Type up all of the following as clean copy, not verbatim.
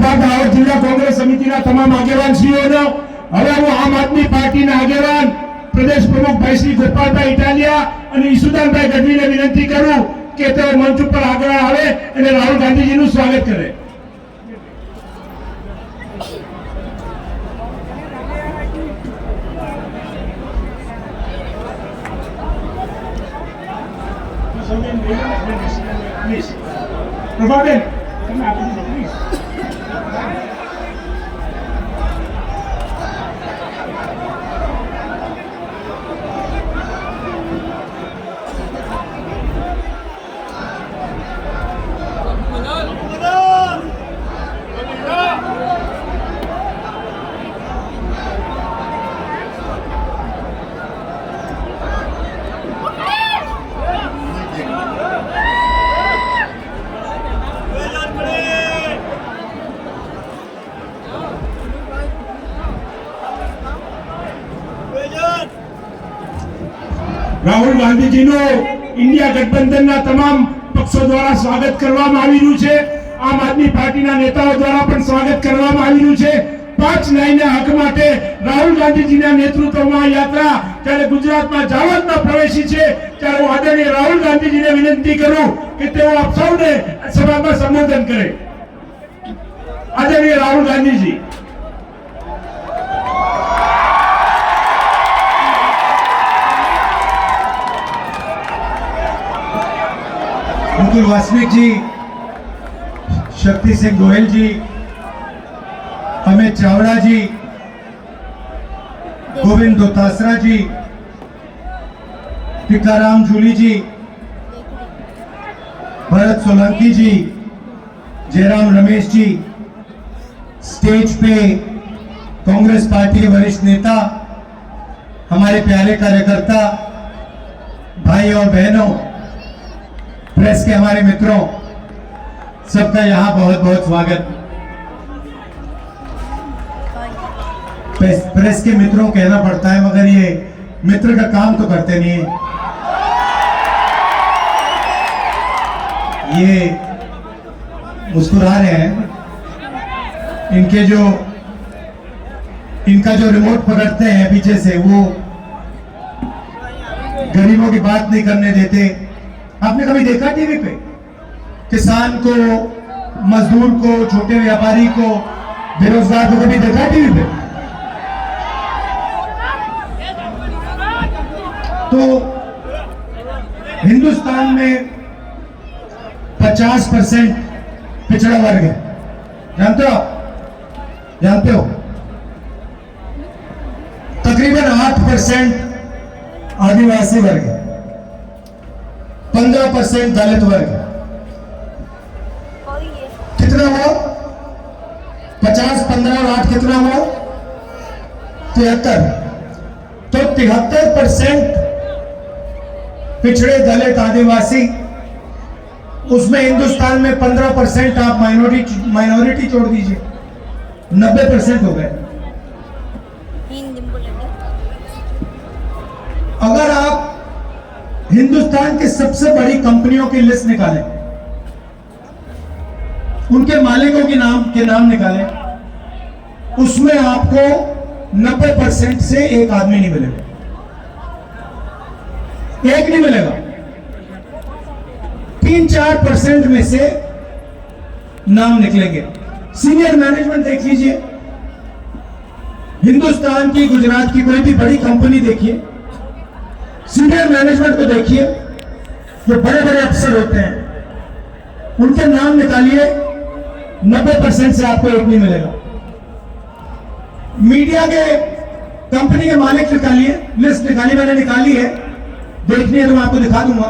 આભાર દાહોદ જિલ્લા કોંગ્રેસ સમિતિના તમામ આગેવાનશ્રીઓનો। હવે હું આમ આદમી પાર્ટીના આગેવાન પ્રદેશ પ્રમુખ ભાઈ શ્રી ગોપાલભાઈ ઇટાલિયા અને ઈસુદાનભાઈ ગઢવીને વિનંતી કરું કે તેઓ મંચ ઉપર આગળ આવે અને રાહુલ ગાંધીજીનું સ્વાગત કરે। પ્રભાબેન તમે આપી દીધો પ્લીઝ। રાહુલ ગાંધીજીનો ઇન્ડિયા ગઠબંધનના તમામ પક્ષો દ્વારા સ્વાગત કરવામાં આવી રહ્યું છે। આમ આદમી પાર્ટીના નેતાઓ દ્વારા પણ સ્વાગત કરવામાં આવી રહ્યું છે। 5 ન્યાયના હક માટે રાહુલ ગાંધીજીના નેતૃત્વમાં યાત્રા જ્યારે ગુજરાતમાં જાવદમાં પ્રવેશી છે ત્યારે હું આદરણીય રાહુલ ગાંધીજીને વિનંતી કરું કે તેઓ આપ સૌને સભામાં સંબોધન કરે। આદરણીય રાહુલ ગાંધીજી। मुकुल वासनिक जी, शक्ति सिंह गोयल जी, अमित चावड़ा जी, गोविंद दोतासरा जी, टीकाराम जूली जी, भरत सोलंकी जी, जयराम रमेश जी, स्टेज पे कांग्रेस पार्टी के वरिष्ठ नेता, हमारे प्यारे कार्यकर्ता भाई और बहनों, प्रेस के हमारे मित्रों, सबका यहाँ बहुत बहुत स्वागत। प्रेस के मित्रों कहना पड़ता है मगर ये मित्र का काम तो करते नहीं है। ये मुस्कुरा रहे हैं, इनका जो रिमोट पकड़ते हैं पीछे से वो गरीबों की बात नहीं करने देते। आपने कभी देखा टीवी पे किसान को, मजदूर को, छोटे व्यापारी को, बेरोजगार को कभी देखा टीवी पे? तो हिंदुस्तान में 50% पिछड़ा वर्ग है, जानते हो आप? जानते हो? तकरीबन 8% आदिवासी वर्ग है, 15% दलित वर्ग। कितना हुआ? 50, 15 और 8 कितना हुआ? 73। तो 73% पिछड़े दलित आदिवासी, उसमें हिंदुस्तान में 15% आप माइनॉरिटी जोड़ दीजिए, 90% हो गए। अगर आप हिंदुस्तान के सबसे बड़ी कंपनियों की लिस्ट निकालें, उनके मालिकों के नाम निकालें, उसमें आपको 90% से एक आदमी नहीं मिलेगा, एक नहीं मिलेगा। 3-4% में से नाम निकलेंगे। सीनियर मैनेजमेंट देख लीजिए, हिंदुस्तान की, गुजरात की कोई भी बड़ी कंपनी देखिए, सीनियर मैनेजमेंट को देखिए, जो बड़े बड़े अफसर होते हैं उनके नाम निकालिए, 90% से आपको एक नहीं मिलेगा। मीडिया के कंपनी के मालिक निकालिए, लिस्ट निकाली, मैंने निकाली है, देखनी है तो मैं आपको दिखा दूंगा,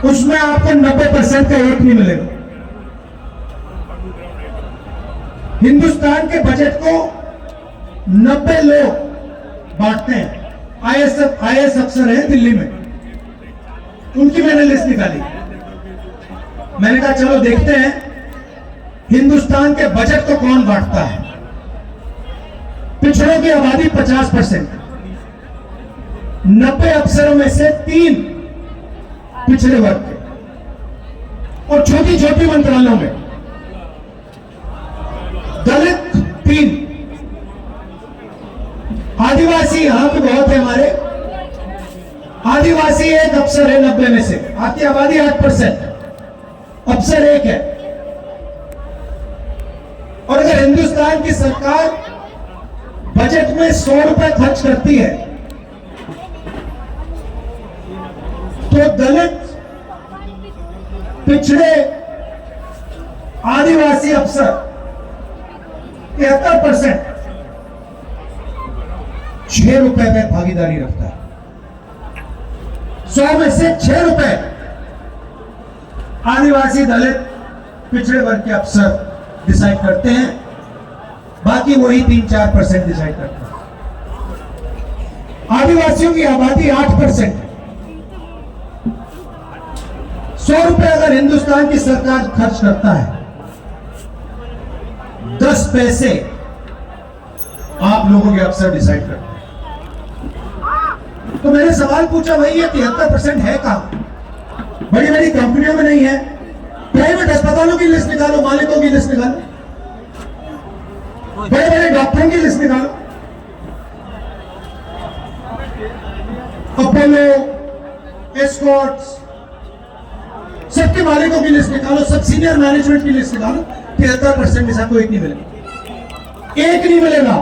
उसमें आपको 90% का एक नहीं मिलेगा। हिंदुस्तान के बजट को 90 लोग बांटते हैं। आईएएस अफसर है दिल्ली में, उनकी मैंने लिस्ट निकाली। मैंने कहा चलो देखते हैं हिंदुस्तान के बजट को कौन बांटता है। पिछड़ों की आबादी 50%, 90 अफसरों में से 3 पिछड़े वर्ग के, और छोटी छोटी मंत्रालयों में 3 आदिवासी यहां पे बहुत है हमारे। आदिवासी एक अफसर है 90 में से, आपकी आबादी 8%, अफसर एक है। और अगर हिंदुस्तान की सरकार बजट में 100 रुपए खर्च करती है तो दलित, पिछड़े, आदिवासी अफसर 73% 6 रुपए में भागीदारी रखता है। 100 में से 6 रुपए आदिवासी, दलित, पिछड़े वर्ग के अफसर डिसाइड करते हैं, बाकी वही 3-4% डिसाइड करते हैं। आदिवासियों की आबादी 8% है। 100 रुपए अगर हिंदुस्तान की सरकार खर्च करता है, 10 पैसे आप लोगों के अफसर डिसाइड करते हैं। तो मैंने सवाल पूछा, भाई ये 73% है कहां? बड़ी बड़ी कंपनियों में नहीं है, प्राइवेट अस्पतालों की लिस्ट निकालो, मालिकों की लिस्ट निकालो, बड़े बड़े डॉक्टरों की लिस्ट निकालो, अपोलो, एस्कॉर्ट्स, सबके मालिकों की लिस्ट निकालो, सब सीनियर मैनेजमेंट की लिस्ट निकालो, 73% में से आपको एक नहीं मिलेगा, एक नहीं मिलेगा।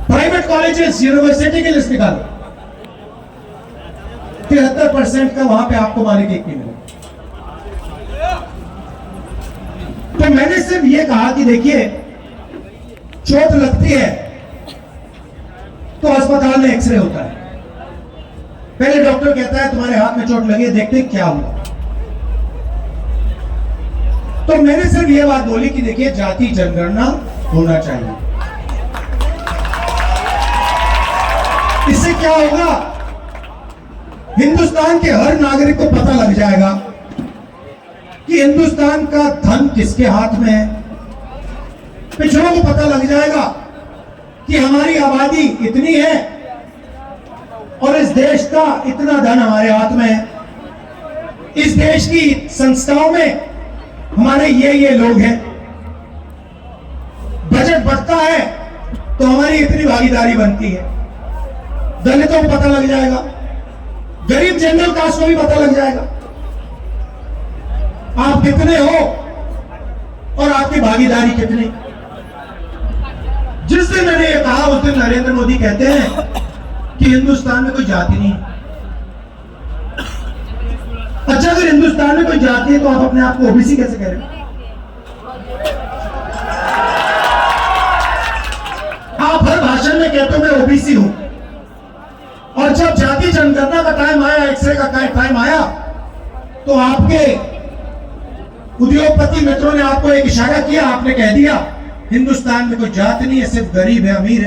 प्राइवेट कॉलेजेस, यूनिवर्सिटी की लिस्ट निकालो, 73% का वहां पे आपको मालिक एक नहीं मिलेगा। तो मैंने सिर्फ ये कहा कि देखिए, चोट लगती है तो अस्पताल में एक्सरे होता है, पहले डॉक्टर कहता है तुम्हारे हाथ में चोट लगी है, देखते क्या हुआ। तो मैंने सिर्फ ये बात बोली कि देखिए, जाति जनगणना होना चाहिए। इससे क्या होगा, हिंदुस्तान के हर नागरिक को पता लग जाएगा कि हिंदुस्तान का धन किसके हाथ में है। पिछड़ों को पता लग जाएगा कि हमारी आबादी इतनी है और इस देश का इतना धन हमारे हाथ में है। इस देश की संस्थाओं में हमारे ये लोग हैं। बजट बढ़ता है तो हमारी इतनी भागीदारी बनती है। दलितों को पता लग जाएगा, गरीब जनरल कास्ट को भी पता लग जाएगा आप कितने हो और आपकी भागीदारी कितनी। जिस दिन मैंने ये कहा उस दिन नरेंद्र मोदी कहते हैं कि हिंदुस्तान में कोई जाति नहीं है। अच्छा, अगर हिंदुस्तान में कोई जाति है तो आप अपने आप को ओबीसी कैसे कह रहे हो? आप हर भाषण में कहते हो मैं ओबीसी हूं, और जब जाति जनगणना का टाइम आया, एक्सरे का टाइम आया, तो आपके उद्योगपति मित्रों ने आपको एक इशारा किया, आपने कह दिया हिंदुस्तान में कोई जाति नहीं है, सिर्फ गरीब है, अमीर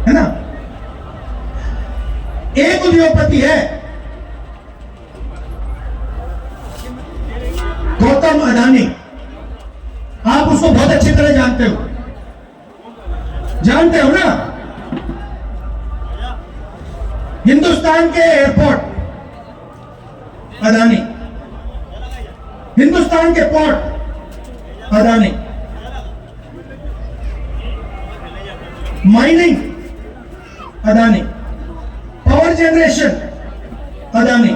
है ना। एक उद्योगपति है गौतम अडानी, आप उसको बहुत अच्छी तरह जानते हो ना। हिंदुस्तान के एयरपोर्ट अडानी, हिंदुस्तान के port Adani, mining Adani, power generation Adani,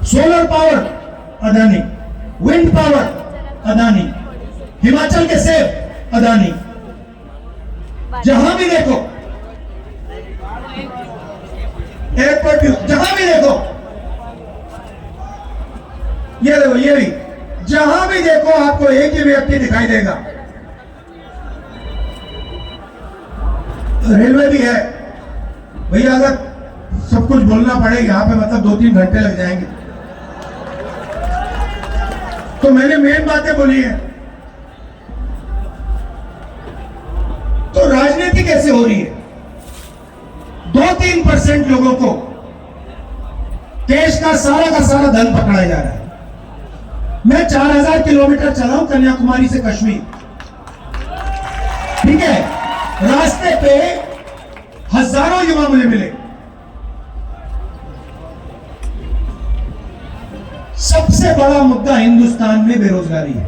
solar power Adani, wind power Adani, Himachal के सेब अडानी। जहां भी देखो एयरपोर्ट, जहां भी देखो, ये देखो, ये भी, जहां भी देखो आपको एक ही व्यक्ति दिखाई देगा। रेलवे भी है भैया, अगर सब कुछ बोलना पड़े यहां पे मतलब 2-3 घंटे लग जाएंगे, तो मैंने मेन बातें बोली है। तो राजनीति कैसे हो रही है? 2-3% लोगों को देश का सारा धन पकड़ा जा रहा है। मैं 4000 किलोमीटर चला हूं कन्याकुमारी से कश्मीर, ठीक है। रास्ते पे हजारों युवा मुझे मिले, सबसे बड़ा मुद्दा हिंदुस्तान में बेरोजगारी है।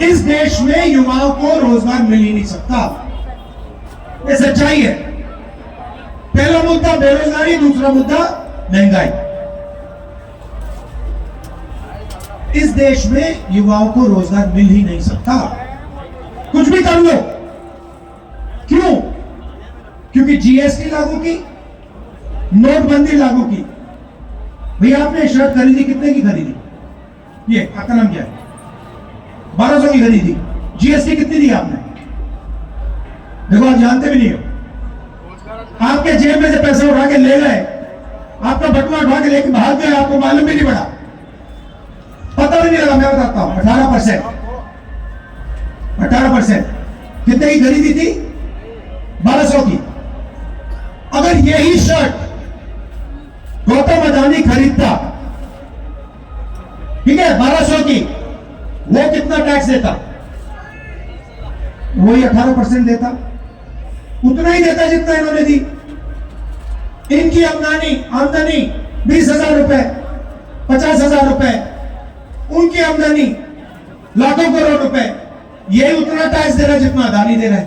इस देश में युवाओं को रोजगार मिल ही नहीं सकता, ये सच्चाई है। पहला मुद्दा बेरोजगारी, दूसरा मुद्दा महंगाई। इस देश में युवाओं को रोजगार मिल ही नहीं सकता, कुछ भी कर लो। क्यों? क्योंकि जीएसटी लागू की, नोटबंदी लागू की। भैया आपने शर्ट खरीदी, कितने की खरीदी? ये आपका नाम क्या है? 1200 की खरीदी। जीएसटी कितनी दी आपने? देखो आप जानते भी नहीं हो। आपके जेब में से पैसा उठा के ले गए, आपका बटुआ उठा के लेके भाग गए, आपको मालूम भी नहीं पड़ा, पता भी नहीं लगा। मैं बताता हूं, 18%। कितने की खरीदी थी? 1200 की। अगर यही शर्ट गौतम अदानी खरीदता, ठीक है, 1200 की, वो कितना टैक्स देता? वही 18% देता, उतना ही देता जितना इन्होंने दी। इनकी आमदनी 20,000 रुपए, 50,000 रुपए, उनकी आमदनी लाखों करोड़ रुपए, यही उतना टैक्स दे रहा है जितना अदानी दे रहा है।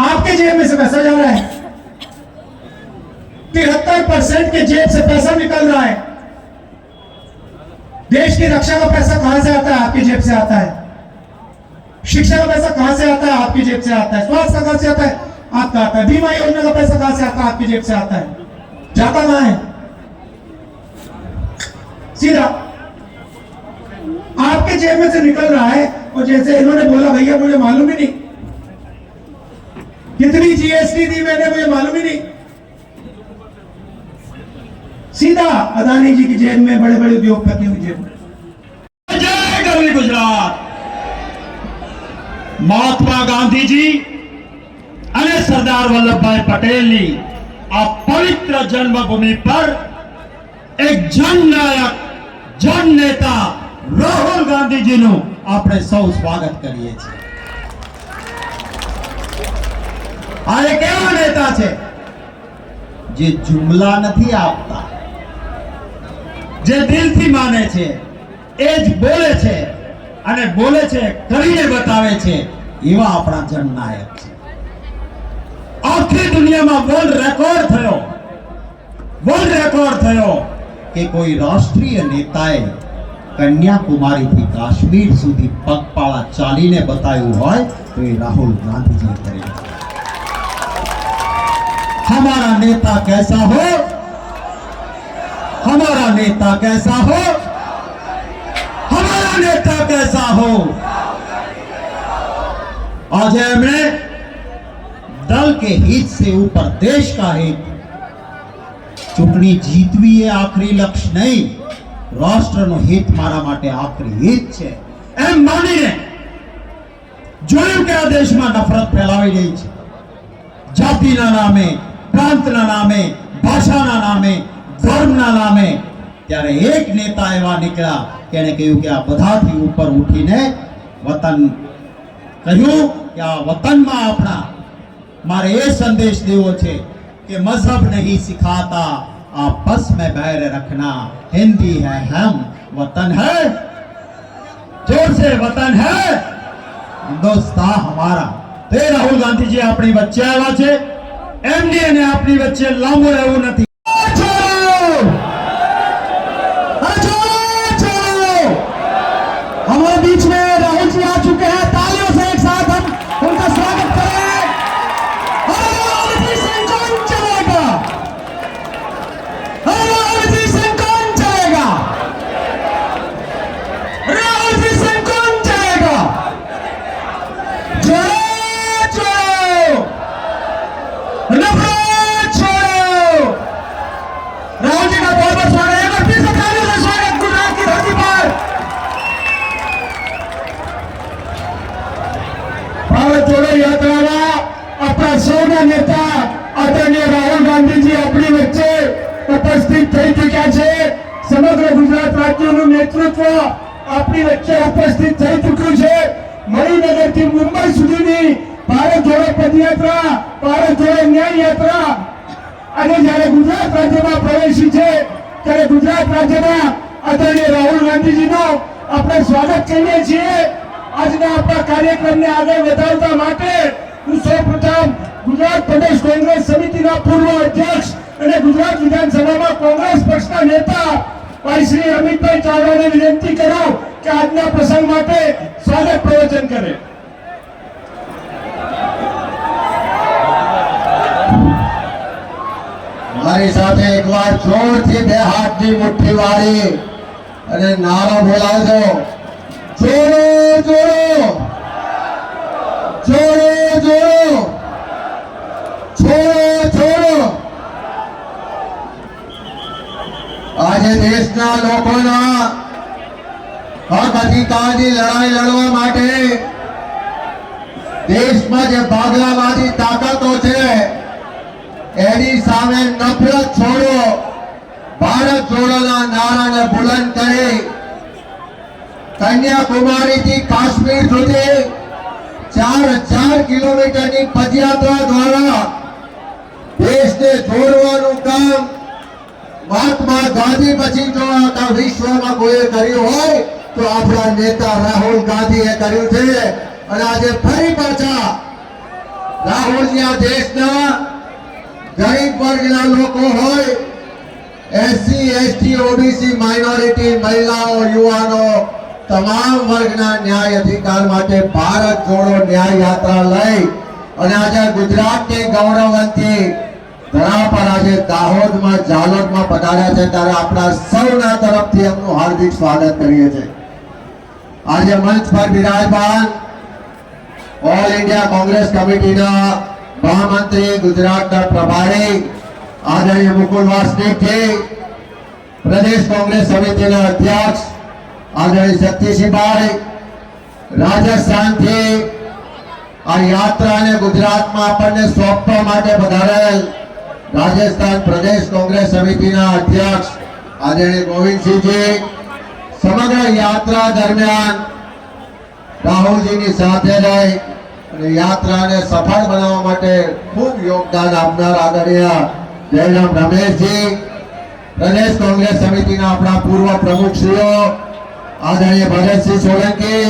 आपके जेब में से पैसा जा रहा है, 73% के जेब से पैसा निकल रहा है। देश की रक्षा का पैसा कहां से आता है? आपकी जेब से आता है। शिक्षा का पैसा कहां से आता है? आपकी जेब से आता है। स्वास्थ्य का कहां से आता है? आपका आता है। बीमा योजना का पैसा कहां से आता है? आपकी जेब से आता है। जाता कहां है? सीधा आपके जेब में से निकल रहा है। और जैसे इन्होंने बोला, भैया मुझे मालूम ही नहीं कितनी जीएसटी दी मैंने, मुझे मालूम ही नहीं। सीधा अदानी जी की जेब में, बड़े बड़े उद्योगपतियों की जेब में। जय गरवी गुजरात। મહાત્મા ગાંધીજી અને સરદાર વલ્લભભાઈ પટેલની આ પવિત્ર જન્મભૂમિ પર એક જનનાયક, જનનેતા રાહુલ ગાંધીજીનું આપણે સૌ સ્વાગત કરીએ છીએ। આ એક એવા નેતા છે જે જુમલા નથી આપતા, જે દિલથી માને છે, એ જ બોલે છે અને બોલે છે, કરીને બતાવે છે, એવા આપણા જનનાયક છે। આખી દુનિયામાં વર્લ્ડ રેકોર્ડ થયો કે કોઈ રાષ્ટ્રીય નેતાએ કન્યાકુમારીથી કાશ્મીર સુધી પગપાળા ચાલીને બતાવ્યું હોય તો એ રાહુલ ગાંધીજી કરેલું। हमारा नेता कैसा हो, हमारा नेता कैसा हो, हमारा नेता कैसा हो। आज हमने दल के हित से ऊपर देश का हित, चूंटणी जीतवी એ આખરી લક્ષ્ય નહીં, રાષ્ટ્રનો હિત મારા માટે આખરી હિત છે એમ માનીને જોયું કે આ દેશમાં નફરત ફેલાવી રહી છે, જાતિના નામે, પ્રાંતના નામે, ભાષાના નામે, ધર્મના નામે। ત્યારે એક નેતા એવા નીકળ્યા કે એને કહ્યું કે આ બધાથી ઉપર ઉઠીને વતન કહ્યું કે આ વતનમાં આપણા મારે એ સંદેશ દેવો છે कि मजहब नहीं सिखाता आपस में बैर रखना, हिंदी है हम, वतन है, जोर से वतन है हिंदुस्तान हमारा। तो राहुल गांधी जी अपनी वच्चे आव्या छे, एमडी ने अपनी वच्चे लांबो रहेवुं नथी। हमारे बीच में राहुल जी आ चुके हैं, तालियों से एक साथ हम उनका स्वागत करें। नेता आदरणीय राहुल गांधी जी अपनी वच्चे उपस्थित થઈ ચૂક્યા છે। સમગ્ર ગુજરાત રાજ્યનું નેતૃત્વ આપણી વચ્ચે ઉપસ્થિત થઈ ચૂક્યું છે। મણિનગરથી મુંબઈ સુધીની ભારત જોડો પદયાત્રા, ભારત જોડો ન્યાય યાત્રા આજે જ્યારે ગુજરાત રાજ્યમાં પ્રવેશી છે ત્યારે ગુજરાત રાજ્યના આદરણીય રાહુલ ગાંધીજીનો આપણે સ્વાગત કરીએ છીએ. આજના આપણા કાર્યક્રમને આગળ વધારવા માટે હું સૌપ્રથમ ગુજરાત પ્રદેશ કોંગ્રેસ સમિતિના પૂર્વ અધ્યક્ષ અને ગુજરાત વિધાનસભામાં કોંગ્રેસ પક્ષના નેતા ભાઈ શ્રી અમિતભાઈ ચાવડાને વિનંતી કરું કે આજના પ્રસંગ માટે સ્વાગત પ્રવચન કરે. મારી સાથે એકવાર જોરથી બે હાથની મુઠ્ઠી વાળી અને નારો બોલાવજો. જોડો જોડો, જોડો જોડો, છોડો છોડો. આજે દેશના લોકોના હક અધિકારની લડાઈ લડવા માટે દેશમાં જે ભાગલાવાદી તાકાતો છે એની સામે નફરત છોડો, ભારત જોડોના નારાને બુલંદ કરી કન્યાકુમારીથી કાશ્મીર સુધી 4000 કિલોમીટરની પદયાત્રા દ્વારા દેશને જોડવાનું કામ મહાત્મા ગાંધી પછી જો આખા વિશ્વમાં કોઈએ કર્યું હોય તો આપણા નેતા રાહુલ ગાંધીએ કર્યું છે. અને આજે ફરી પાછા રાહુલજી આ દેશના ગરીબ વર્ગના લોકો હોય, એસસી એસટી ઓબીસી માઇનોરિટી, મહિલાઓ, યુવાનો, તમામ વર્ગના ન્યાય અધિકાર માટે ભારત જોડો ન્યાય યાત્રા લઈ અને આજે ગુજરાતની ગૌરવવંતી ધરા પર આજે દાહોદમાં, જાલોદમાં પધાર્યા છે ત્યારે આપણા સૌના તરફથી એમનું હાર્દિક સ્વાગત કરીએ છીએ. આજે મંચ પર બિરાજમાન ઓલ ઇન્ડિયા કોંગ્રેસ કમિટીના મહામંત્રી, ગુજરાતના પ્રભારી આદરણીય મુકુલ વાસનિકજી, પ્રદેશ કોંગ્રેસ સમિતિના અધ્યક્ષ આદરણીય શક્તિસિંહભાઈ, રાજસ્થાનથી આ યાત્રાને ગુજરાતમાં આપણને સોંપવા માટે પધારેલ રાજસ્થાન પ્રદેશ કોંગ્રેસ સમિતિના અધ્યક્ષ આદરણીય ગોવિંદસિંહજી, સમગ્ર યાત્રા દરમિયાન રાહુલજીની સાથે રહી અને યાત્રાને સફળ બનાવવા માટે ખૂબ યોગદાન આપનાર આદરણીય જયરામ રમેશજી, પ્રદેશ કોંગ્રેસ સમિતિના આપણા પૂર્વ પ્રમુખશ્રીઓ આદરણીય ભરતસિંહ સોલંકી,